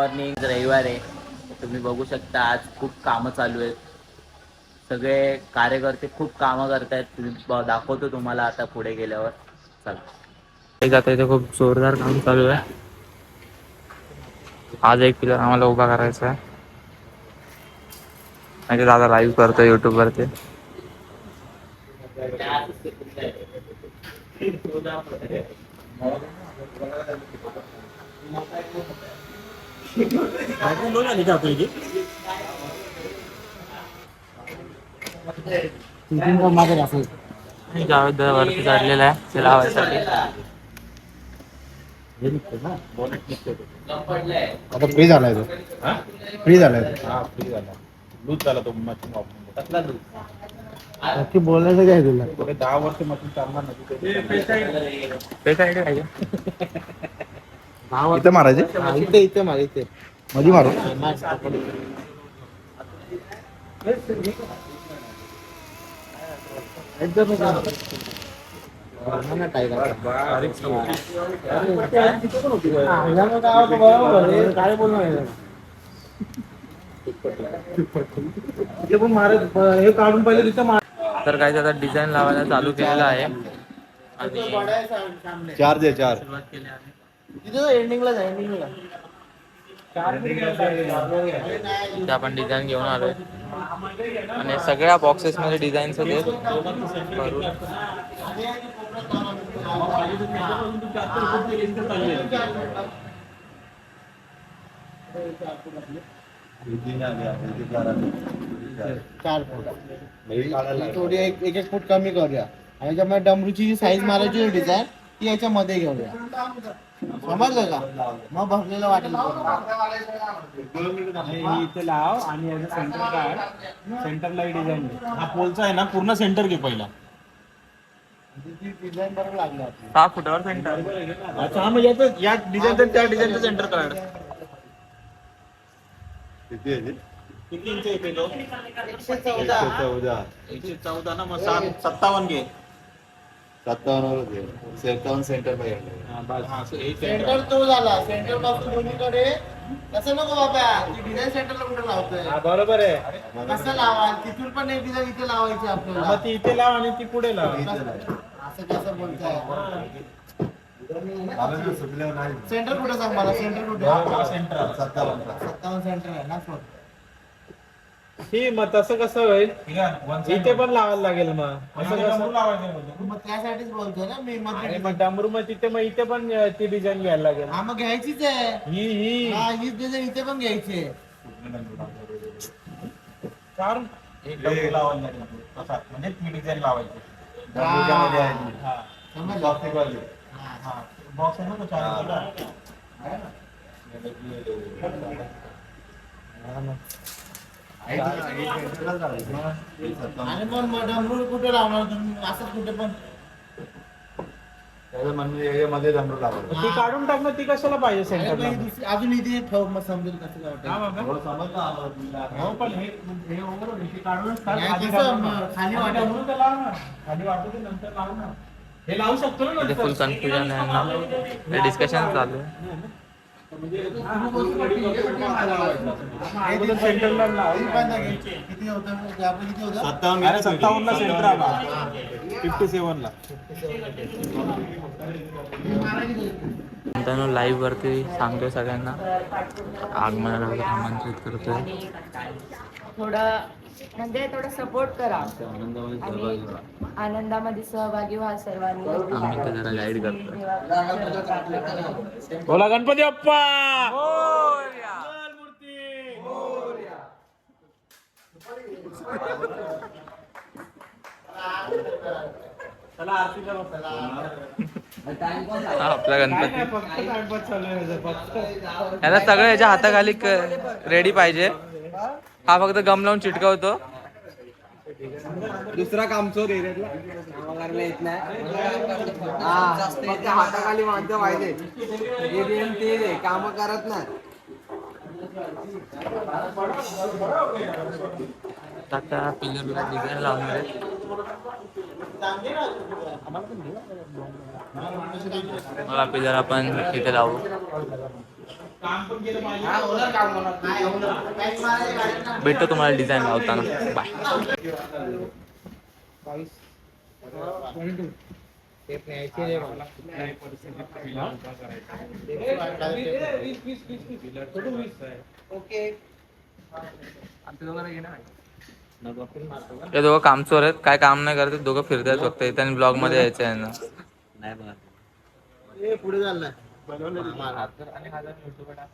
Morning, रविवार आहे. तुम्ही बघू शकता आज खूप कामं चालू आहेत. सगळे कार्यकर्ते खूप कामं करतायत. दाखवतो तुम्हाला आता पुढे गेल्यावर. चला. आता इथे खूप जोरदार काम चालू आहे. आज एक पिलर आम्हाला उभा करायचा आहे. म्हणजे दादा लाईव्ह करतो युट्यूब वरती. जावेद वरती चढलेला आहे ते लावायसाठी. आता फ्री झालाय तो. फ्री झालाय फ्री झाला. लूज झाला तो मशीन वापरून. नक्की बोलायचं काय तुला? 10 वर्ष मशीन चालणार नाही. इथे मारायचे? इथे मारायचे. मध्ये मारू. काय बोलणार हे काढून पहिले तिथं. तर काय आता डिझाईन लावायला चालू केलेलं आहे आणि चार्ज आहे चार्ज. सुरुवात केली आहे. तिथं एंडिंगला इथे आपण डिझाईन घेऊन आलोय आणि सगळ्या बॉक्सेस मध्ये डिझाईन्स आहेत भरून. थोडी एक फूट कमी करूया आणि त्यामुळे डमरूची जी साईज मारायची डिझाईन ती याच्यामध्ये घेऊया. समजलं का? मग भरलेलं वाटेल. इथे लाव आणि याचं सेंटर काढ. सेंटरला डिझाईन घे. हा पोलचा आहे ना पूर्ण सेंटर घे पहिला. डिझाईन बरोबर लागला 6 फुटावर सेंटर. अच्छा हा म्हणजे या डिझाईनचं त्या डिझाईनचं सेंटर काढ. किती इंच येते तो? 114 ना. मग 57 घे. 57 सेंटर सेंटर तो झाला. सेंटर पासून दोन्हीकडे तसं नको बाबा. डिझाईन सेंटरला कुठे लावतोय? बरोबर आहे. कसं लावा? तिथून पण एक डिझाईन इथे लावायची आपल्याला. ती इथे लाव आणि ती पुढे लाव. असं कसं बोलताय? सेंटर कुठे सांग मला. सेंटर कुठे? सेंटर 57 सेंटर आहे ना. ही मग तसं कसं होईल? इथे पण लावायला लागेल. मग असं कसं लावायचं? मग त्यासाठीच बोलतोय ना मी. मग डांबरू मग तिथे मग इथे पण ती डिझाईन घ्यायला लागेल. हा मग घ्यायचीच आहे. ही डिझाईन इथे पण घ्यायची आहे. कारण एक लावायला लागेल म्हणजे ती डिझाईन लावायची. बॉक्स आहे ना तो 4 आणि पण डमरू कुठे लावणार तुम्ही? असं कुठे पण म्हणजे मध्ये डमरू लावणार. ती काढून टाक ना. ती कशाला पाहिजे सेंटर? अजून इथे ठेव मग समजेल कसं पण हे काढून खाली वाटत नंतर लावू ना. हे लावू शकतो ना. इथे फुल कन्फ्युजन आहे ना. डिस्कशन चालू आहे. सेंटरला किती होतं? 57 ला सेंटर आला. 57 ला. मित्रांनो लाईव्ह वरती सांगतोय सगळ्यांना आगमनाला आमंत्रित करतोय. थोडं म्हणजे थोडं सपोर्ट करा आणि आनंदामध्ये सहभागी व्हा सर्वांनी. आम्ही तर जरा गाईड करतोय. बोला गणपती बाप्पा. चला आरती करू. आपला गणपती याला सगळं याच्या हाताखाली रेडी पाहिजे. हा फक्त गम लावून चिटकवतो. दुसरा कामचोर एरियातला कामाला येत नाही. हाताखाली माणसं पाहिजे. ते काम करत नाही. आता पिलरला डिझाईन लावणार आहे. मला पिलर आपण इथे लावू. काम पण केलं पाहिजे. भेटतो तुम्हाला डिझाईन लावताना. बाय. हे दोघं कामचोर आहेत, काय काम नाही करत, दोघं फिरतात फक्त. त्यांनी ब्लॉग मध्ये यायचं आहे ना. पुढे चाललाय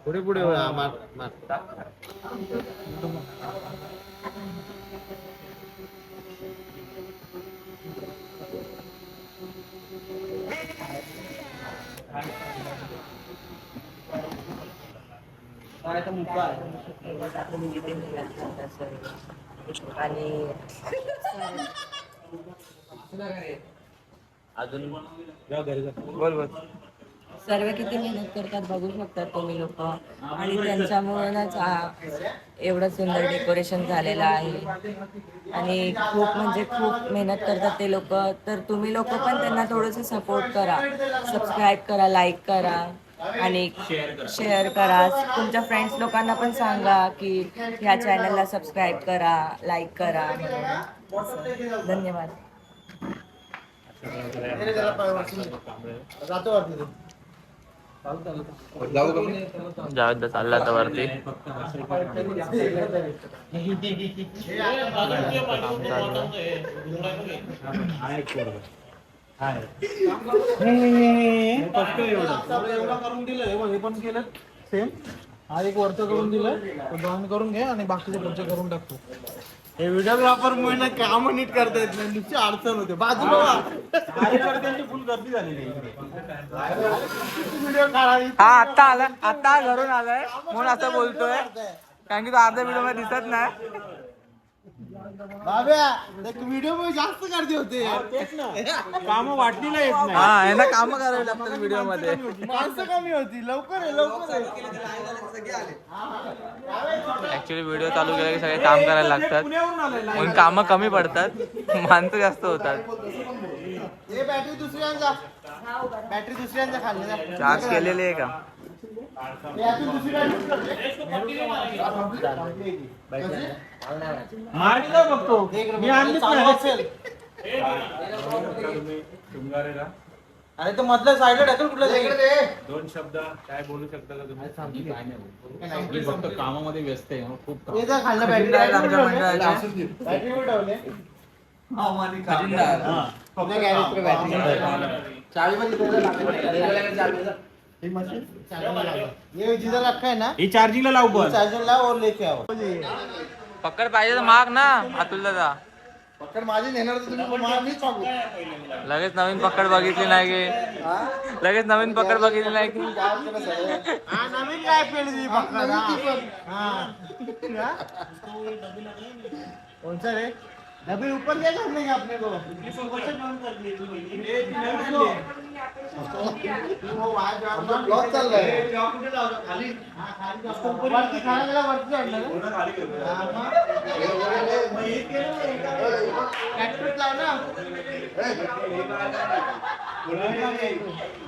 पुढे पुढे आणि अजून बोल बोल. सर्व किती मेहनत करतात बघू शकतात तुम्ही लोक. आणि त्यांच्यामुळेच एवढं सुंदर डेकोरेशन झालेलं आहे. आणि खूप म्हणजे खूप मेहनत करतात ते लोक. तर तुम्ही लोक पण त्यांना थोडंसं सपोर्ट करा, सबस्क्राईब करा, लाईक करा आणि शेअर करा. तुमच्या फ्रेंड्स लोकांना पण सांगा की ह्या चॅनलला सबस्क्राईब करा, लाईक करा. धन्यवाद. जातो वरती तू. जावेद चालला आता वरती. एवढं करून दिलं हे पण केलं सेम. हा एक वरचं करून दिलं, जॉईन करून घे आणि बाकीचे पुढचे करून टाकतो. हे व्हिडिओग्राफर मुळे काम नीट करता येत नाही, नुसती अडचण होते. बाजूला कार्यकर्त्यांची फुल गर्दी झालेली व्हिडिओ काढावी. हा आता आला, आता घरून आलाय म्हणून असं बोलतोय, कारण की तो अर्ध्या व्हिडिओ मध्ये दिसत नाही. बाब्या व्हिडिओ मध्ये जास्त गर्दी होते. काम वाटलीला येत नाही. हा यांना काम करावी लागतात व्हिडिओ मध्ये. माणसं कमी होती. लवकर आहे लवकर. ऍक्च्युली व्हिडिओ चालू केला की सगळे काम करायला लागतात म्हणून कामं कमी पडतात, माणसं जास्त होतात. हे बॅटरी दुसऱ्यांचा, बॅटरी दुसऱ्यांचा खाल्ली. चार्ज केलेली आहे का? मारला बघतो मी आणलीच नाही. अरे तो मधल्या साईडला ढकल. कुठला दोन शब्द काय बोलू शकता का तुम्ही? मी फक्त कामामध्ये व्यस्त आहे. खूप काम. खाल्लं बॅटरी ये जिधर रखा है ना, ही चार्जिंगला लावू पण. चार्जर लाव और लेके आओ. पकड पाहिजे तर माग ना अतुल दादा. पकड माझी नेणार तर तुम्ही मला मीच सांगू. लगेच नवीन पकड बघितली नाही की, लगेच नवीन पकड बघितली नाही की. हा नवीन काय पेली पकड. कौन सा रे डब्बे ऊपर क्या करने का अपने को? ब्लॉक चल रहा है. वरती खाना गेला वरती चढणार. कॅटपीट लाव ना.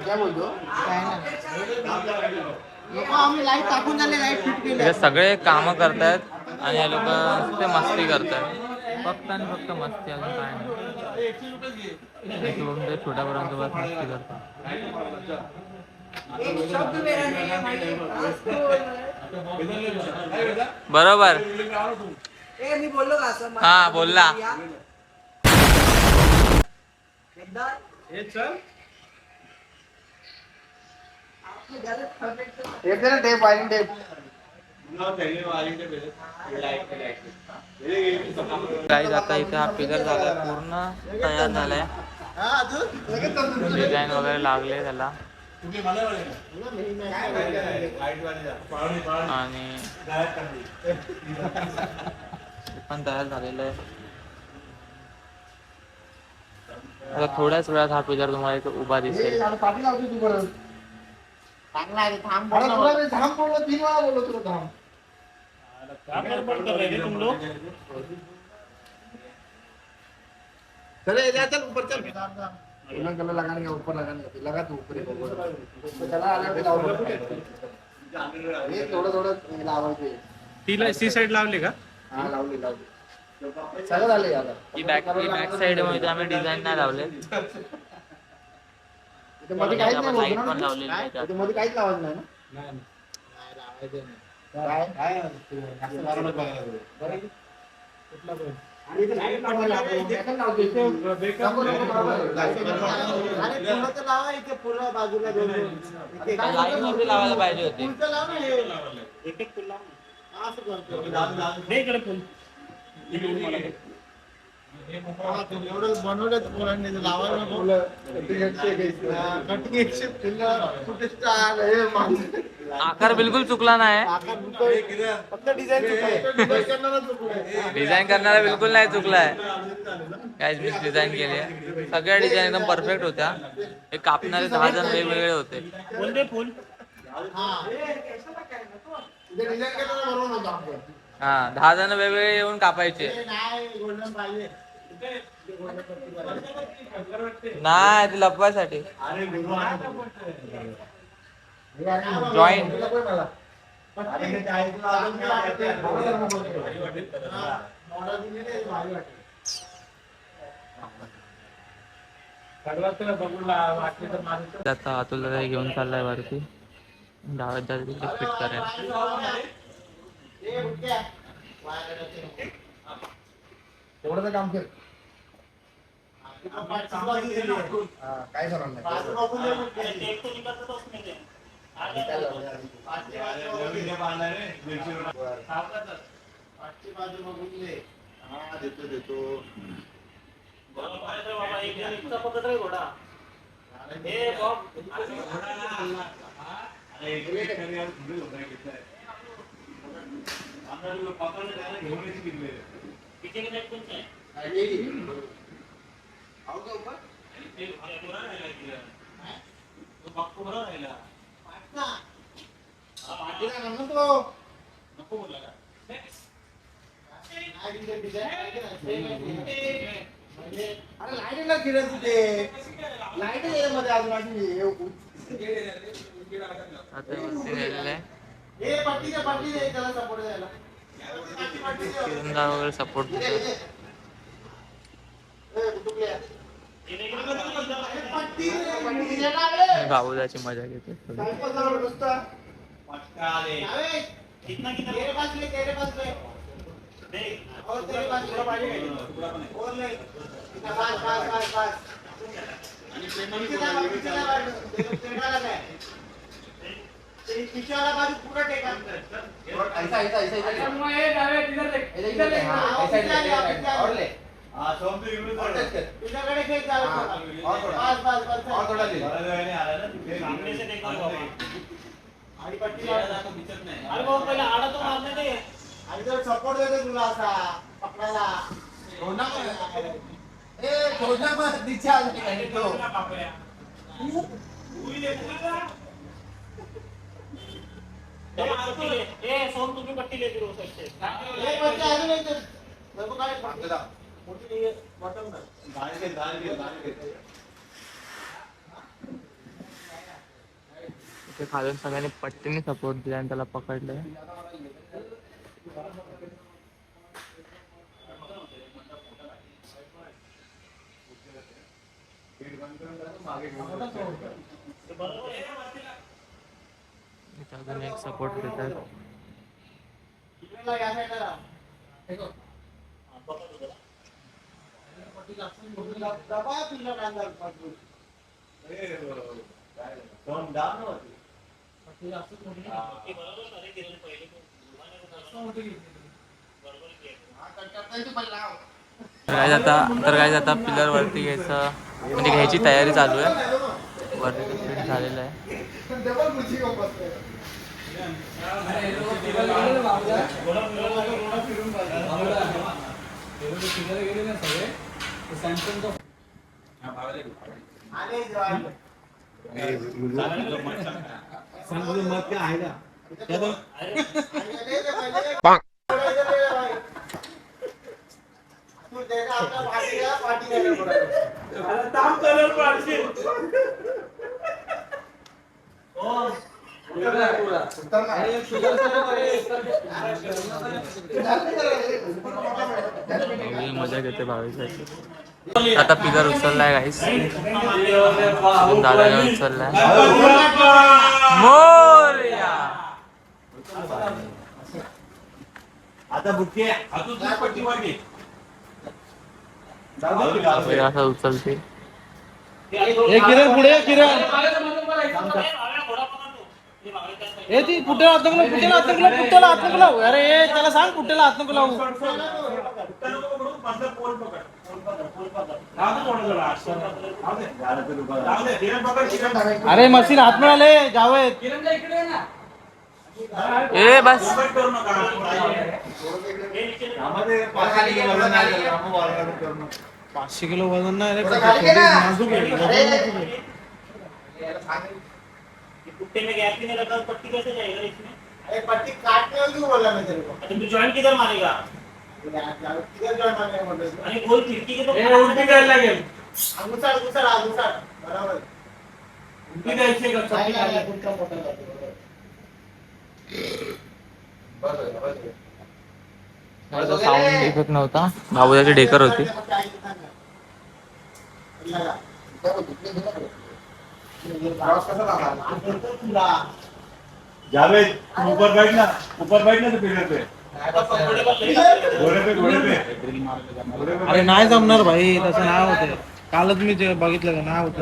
काय बोलतो काय ना लोक आम्ही लाईट टाकून झाले, लाईट फिट केली. हे सगळे काम करतायत आणि हे लोक ते मस्ती करतायत. फक्त आणि फक्त मस्ती, अजून काय नाही. बघून ते छोट्या पोरांसोबत मस्ती करतात. बरोबर. हा बोलला. Tape wiring tape. गाईज आता इथे हा पिलर झालाय, पूर्ण तयार झालाय. डिझाईन वगैरे लागले त्याला आणि पण तयार झालेलं आहे. आता थोड्याच वेळात हा पिलर तुम्हाला इथे उभा दिसेल. चले चल ऊपर चल. लगाने का ऊपर लगाने का लगा तो ऊपर ही चला आला पे लाओ. थोडं थोडं लावायचे. तिला सी साईड लावली का? हा लावली सगळं झालंय आता. ही बॅक साईड मध्ये आम्ही डिझाईन नाही लावले. इथे मध्ये काहीच नाही लाईट बोलतो पण ना? लावलेली नाही त्यात. इथे मध्ये काहीच लावायचं नाही ना? काय आणि इथे light लावायला आपण बेकन लावतो इथे. नको, नको, बरोबर आहे. आणि फुलं तर लावा इथे, फुलं बाजूला दोन दोन. इथे काय लाईट मध्ये लावायला पाहिजे होते. फुलं तर लाव ना हे. एक एक फुल लाव ना. हा, असं करतो. हा, ते एवढं बनवलं फुलांनी ते लावायला नको. कटिंग एकशे फुलं कुठे स्टार हे माणूस. आकार बिलकुल चुकला नाही. आकार फक्त डिझाईन चुकलाय. डिझाईन करणारा बिलकुल नाही चुकलाय. काय डिझाईन केली आहे. सगळ्या डिझाईन एकदम परफेक्ट होत्या. हे कापणारे 10 जण वेगवेगळे होते. हा 10 जण वेगवेगळे येऊन कापायचे. नाही ते लपवायसाठी जॉईंट. आता अतुलला घेऊन चाललाय वरती डाव्यात जायचं फिट करायला. एवढं काम कर. काय करणार नाही. देतो अरे लाईट फिरत होते. लाईट मध्ये अजून आता वरती गेलेलं आहे. त्याला सपोर्ट द्यायला. किरणला वगैरे सपोर्ट देतात. बाबूदाची मजा घेते. सपोर्ट देतो तुला असा पकडायला. इथे खालून सगळ्यांनी पट्टीने सपोर्ट दिला आणि त्याला पकडलंय. इथे अजून एक सपोर्ट देतात. तर काय आता पिलर वरती घ्यायचं म्हणजे घ्यायची तयारी चालू आहे. वरती फिट झालेलं आहे. मत काय आहे का? मजा घेते भावेश. आता पिलर उचललाय गाईस, दादाने उचललाय. मोरया. आता बुटके असं उचलते. किरण पुढे किरण ए ती कुठे आतंकला अरे त्याला सांग कुठेला आतंकला. अरे मशीन हात मिळाले जावेद. ए बस. 500 किलो वजन नाही रे, नाजूक आहे, वजन नाजूक आहे. कुत्ते में गैप ही नहीं रखा, पट्टी कैसे जाएगा इसमें? अरे पट्टी काटने वाली क्यों बोला मैं तेरे को? तो तू जॉइंट किधर मारेगा? किधर जॉइन मारने बोल रहे? अरे गोल खिड़की के तो उलटी करायला लागेल. घुसाड बरोबर. उलटी द्यायची का चपटी खाली? साऊंड इफेक्ट नव्हता, बाबूची डेकर होती. जावेद ऊपर बैठना तो पिलर पे. घोड़े पे अरे नाही जमणार भाई, तसं नाही होते. कालच मी जे बघितलं का नाही होत.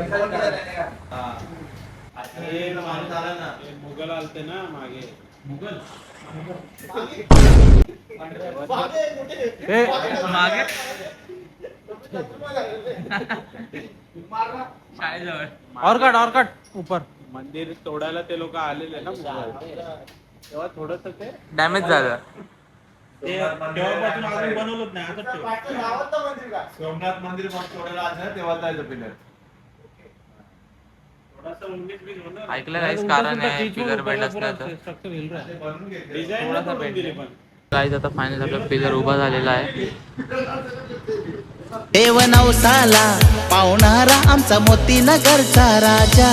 मुघल आलते ना मागे. मुघल मागे और कट ऊपर. मंदिर तोडायला ते लोक आलेले ना मुघल. तेव्हा थोडस ते डॅमेज झालं. तेव्हापासून अजून बनवलंच नाही. आता ठेव. सोमनाथ मंदिर तोडायला आलं तेव्हा जायचं पिलर. थोडासा 19-20 होणार. ऐकलं काहीच कारण आहे पिलर बेंड असण्याचं. डिझाईन थोडासा बनवून दिली पण. गाईज आता फायनल आपला पिलर उभा झालेला आहे. देव नवसाला पावणारा आमचा मोतीनगरचा राजा.